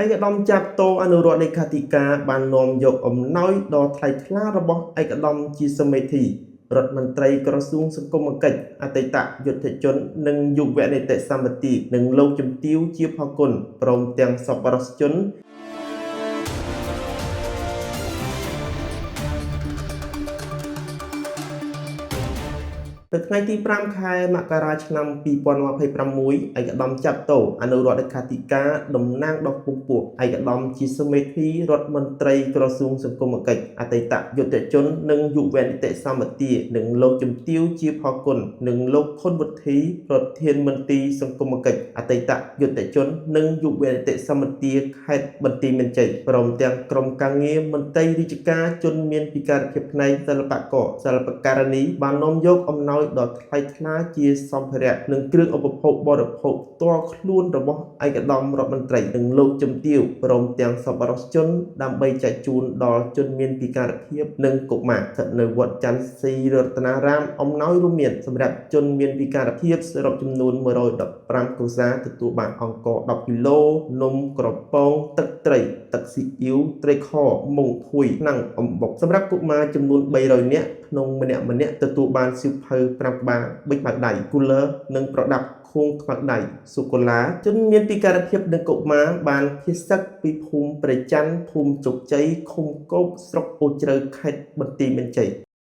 ឯកឧត្តមចាប់តោអនុរដ្ឋលេខាធិការបាននាំយកអំណោយដ៏ថ្លៃថ្លារបស់ឯកឧត្តមជាសមេធីរដ្ឋមន្ត្រីក្រសួងសង្គមគិច្ចអតីតយុទ្ធជននិងយុវនីតិសម្បទានិងលោកជំទាវជាផគុណព្រមទាំងសប្បុរសជន នៅថ្ងៃទី5 ខែមករាឆ្នាំ2026 ឯកឧត្តមចាប់តោអនុរដ្ឋលេខាធិការតំណាងដ៏ខ្ពង់ខ្ពស់ឯកឧត្តមជាសមេធីរដ្ឋមន្ត្រីក្រសួងសង្គមគិច្ចអតីតយុទ្ធជននិងយុវនីតិសម្បទានិងលោកជំទាវជាផគុណនិងលោកខុនវុធីប្រធានមន្ត្រីសង្គមគិច្ចអតីតយុទ្ធជននិងយុវនីតិសម្បទាខេត្តបន្ទាយមានជ័យព្រមទាំងក្រុមការងារមន្ត្រីរាជការជនមានពិការភាពផ្នែកសិល្បករសិល្បករនីបាននាំយកអំណោយដ៏ថ្លៃថ្លាជាសម្ភារៈនិងគ្រឿងឧបភោគបរិភោគផ្ទាល់ខ្លួនរបស់ឯកឧត្តមរដ្ឋមន្ត្រីនិងលោកជំទាវព្រមទាំងសប្បុរសជនដើម្បីចែកជូនដល់ជនមានពិការភាពនិងកុមារស្ថិតនៅវត្តច័ន្ទសីរតនារាមអំណោយរួមមានសម្រាប់ជនមានពិការភាពសរុបចំនួន115គ្រួសារទទួលបានអង្ករ10គីឡូនំក្រពងទឹកត្រីទឹកស៊ីអ៊ីវត្រីខមុងភួយថ្នាំងអំបុកសម្រាប់កុមារចំនួន300នាក់ក្នុងម្នាក់ទទួលបានសៀវភៅ5ក្បាលប៊ិចខ្មៅដៃគូល័រនិងប្រដាប់ខួងខ្មៅដៃសូកូឡាជនមានពិការភាពនិងកុមារបានភៀសសឹកពីភូមិព្រៃច័ន្ទភូមិជោគជ័យឃុំគោកស្រុកអូជ្រៅខេត្តបន្ទាយមានជ័យ